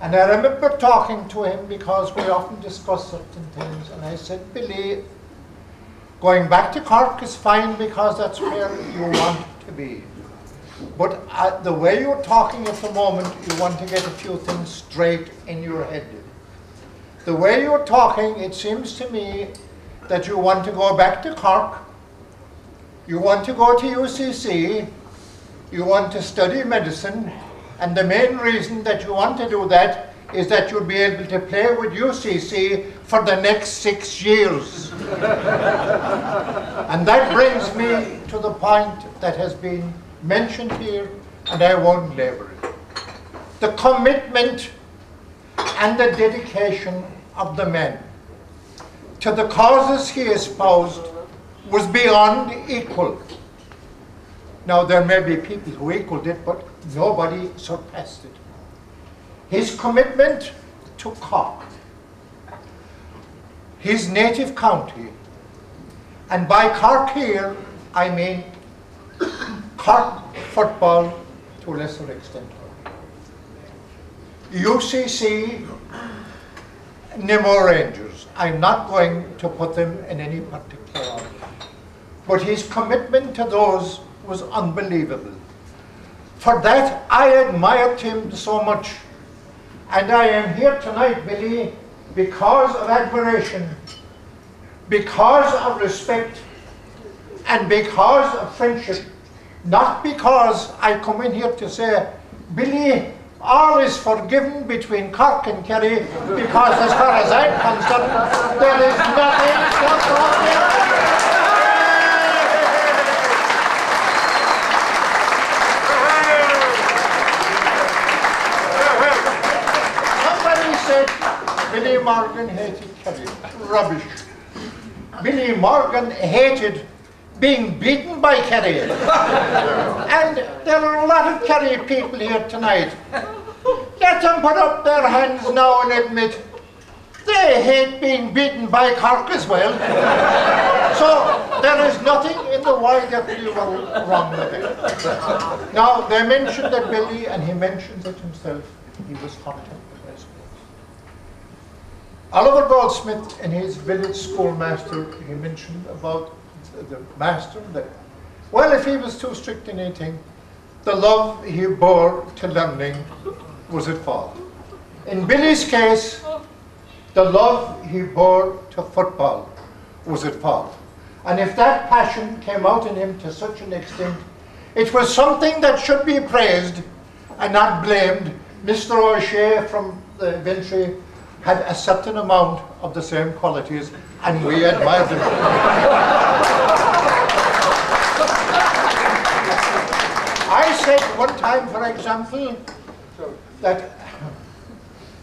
And I remember talking to him because we often discuss certain things. And I said, Billy, going back to Cork is fine because that's where you want to be. But the way you're talking at the moment, you want to get a few things straight in your head. The way you're talking, it seems to me that you want to go back to Cork, you want to go to UCC, you want to study medicine, and the main reason that you want to do that is that you'll be able to play with UCC for the next 6 years. And that brings me to the point that has been mentioned here, and I won't labor it. The commitment and the dedication of the men to the causes he espoused was beyond equal. Now, there may be people who equaled it, but nobody surpassed it. His commitment to Cork, his native county, and by Cork here, I mean Cork football to a lesser extent. UCC, Nimmo Rangers. I'm not going to put them in any particular order. But his commitment to those was unbelievable. For that, I admired him so much. And I am here tonight, Billy, because of admiration, because of respect, and because of friendship. Not because I come in here to say, Billy, all is forgiven between Cork and Kerry, because as far as I'm concerned, there is nothing so wrong. Somebody said Billy Morgan hated Kerry. Rubbish. Billy Morgan hated being beaten by Kerry. And there are a lot of Kerry people here tonight. Let them put up their hands now and admit they hate being beaten by Cork as well. So there is nothing in the world that we were wrong with it. Now, they mentioned that Billy, and he mentions it himself, he was hot-tempered, I suppose. Oliver Goldsmith, in his village schoolmaster, he mentioned about the master that, well, if he was too strict in anything, the love he bore to learning was at fault. In Billy's case, the love he bore to football was at fault. And if that passion came out in him to such an extent, it was something that should be praised and not blamed. Mr. O'Shea from the Vintry had a certain amount of the same qualities, and we admired him. I said one time, for example, that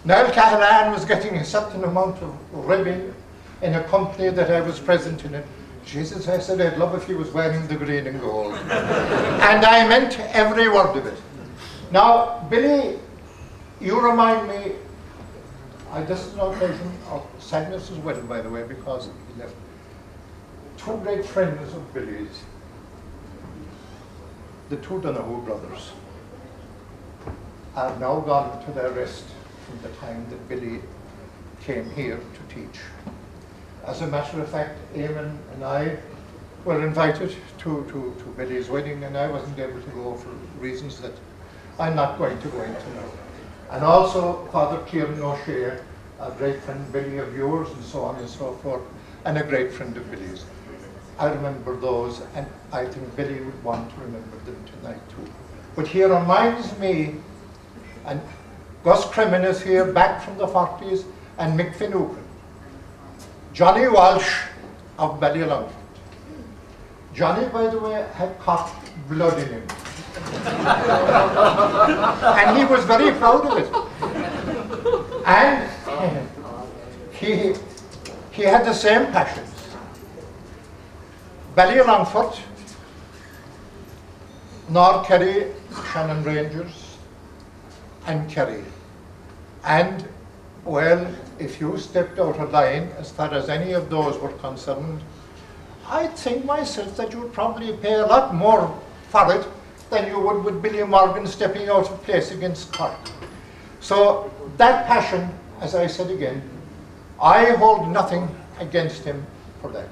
Niall Cahalan was getting a certain amount of ribbing in a company that I was present in. Jesus, I said, I'd love if he was wearing the green and gold. And I meant every word of it. Now, Billy, you remind me, this is an occasion of sadness as well, by the way, because he left. Two great friends of Billy's, the two Donoghue brothers, are now gone to their rest from the time that Billy came here to teach. As a matter of fact, Eamon and I were invited to Billy's wedding, and I wasn't able to go for reasons that I'm not going to go into now. And also Father Kieran O'Shea, a great friend, Billy, of yours, and so on and so forth, and a great friend of Billy's. I remember those, and I think Billy would want to remember them tonight too. But he reminds me, and Gus Cremin is here, back from the 40s, and Mick Finucane. Johnny Walsh of Ballylongford. Johnny, by the way, had Cork blood in him. And he was very proud of it. And he had the same passions. Ballylongford, North Kerry, Shannon Rangers, and Kerry. And, well, if you stepped out of line, as far as any of those were concerned, I think myself that you would probably pay a lot more for it than you would with Billy Morgan stepping out of place against Cork. So that passion, as I said again, I hold nothing against him for that.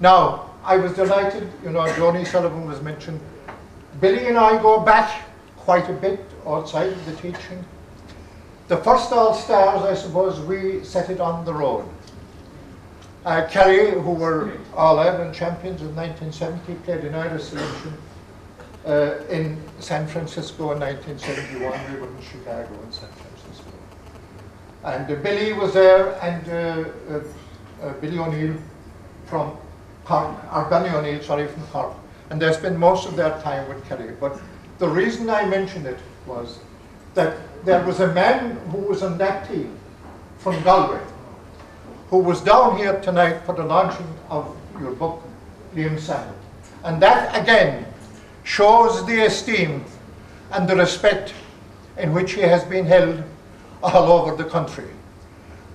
Now, I was delighted, you know, Joni Sullivan was mentioned. Billy and I go back quite a bit outside of the teaching. The first All-Stars, I suppose, we set it on the road. Kerry, who were All-Ireland champions in 1970, played in Irish selection in San Francisco in 1971. We were in Chicago in San Francisco. And Billy was there, and Billy O'Neill from Cork, or Benny O'Neill, sorry, from Cork. And they spent most of their time with Kerry. But the reason I mentioned it was that there was a man who was on that team from Galway, who was down here tonight for the launching of your book, Liam Sandel. And that, again, shows the esteem and the respect in which he has been held all over the country.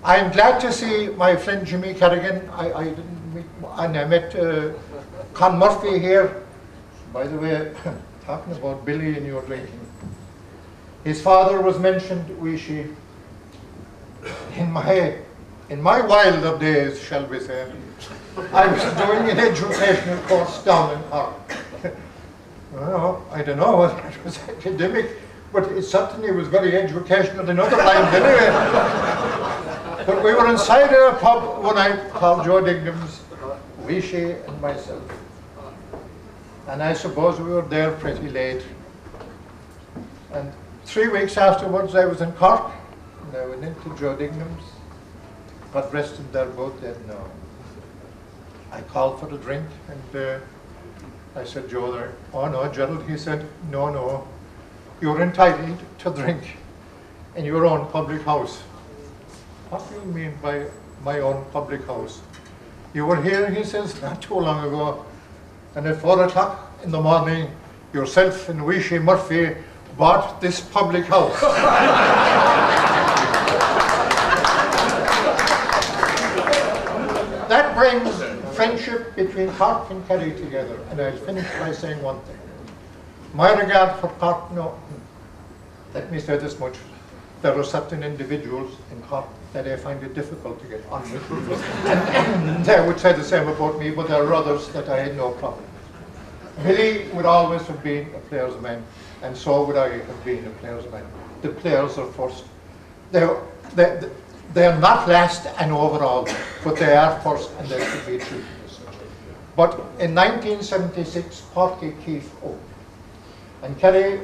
I'm glad to see my friend Jimmy Kerrigan. I didn't meet, and I met Con Murphy here. By the way, talking about Billy and your drinking. His father was mentioned, Weeshy. In my wilder days, shall we say, I was doing an educational course down in Cork. Well, I don't know whether it was academic, but it certainly was very educational in other lines anyway. But we were inside a pub one night called Joe Digham's, Weeshy and myself. And I suppose we were there pretty late. And 3 weeks afterwards I was in Cork, and I went into Joe Digham's. God rest them, they're both dead now. I called for a drink, and I said, Joe, there, oh no, Gerald, he said, no, you're entitled to drink in your own public house. What do you mean by my own public house? You were here, he says, not too long ago, and at 4 o'clock in the morning, yourself and Weeshy Murphy bought this public house. That brings friendship between Cork and Kerry together, and I'll finish by saying one thing. My regard for Cork, no, let me say this much. There are certain individuals in Cork that I find it difficult to get on with. and they would say the same about me, but there are others that I had no problem with. Billy would always have been a player's man, and so would I have been a player's man. The players are first. They're not last and overall, but they are first, and they should be treated as such. But in 1976, Páirc Keefe opened, and Kerry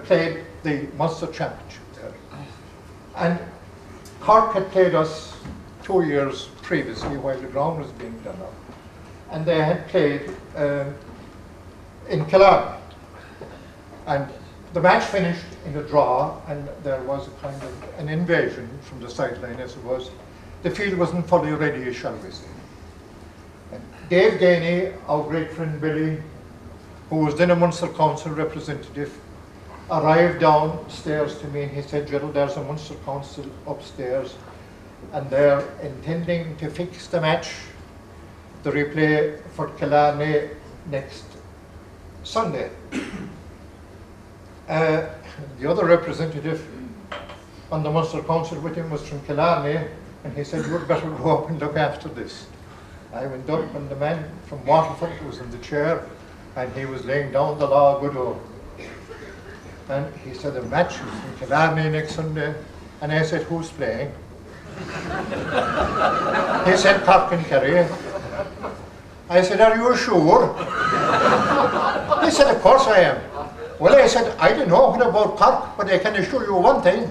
played the Munster Championship there. And Cork had played us 2 years previously while the ground was being done up. And they had played in Killarney. And the match finished in a draw, and there was a kind of an invasion from the sideline, I suppose. The field wasn't fully ready, shall we say. And Dave Gainey, our great friend Billy, who was then a Munster Council representative, arrived downstairs to me and he said, Gerald, there's a Munster Council upstairs and they're intending to fix the match, the replay for Killarney next Sunday. The other representative on the Munster Council with him was from Killarney, and he said, you'd better go up and look after this. I went up, and the man from Waterford was in the chair, and he was laying down the law good old. And he said, the match is in Killarney next Sunday. And I said, who's playing? He said, Cork and Kerry. I said, are you sure? He said, of course I am. Well, I said, I don't know what about Cork, but I can assure you one thing.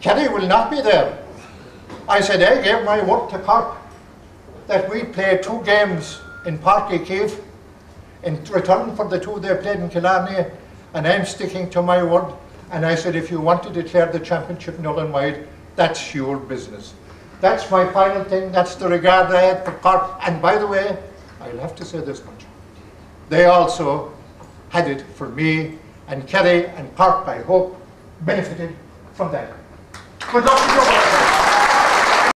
Kerry will not be there. I said, I gave my word to Cork that we'd play 2 games in Páirc Keefe in return for the 2 they played in Killarney, and I'm sticking to my word. And I said, if you want to declare the championship null and void, that's your business. That's my final thing. That's the regard I had for Cork. And by the way, I'll have to say this much. They also had it for me, and Kerry and Cork, I hope, benefited from that. Good luck to you all.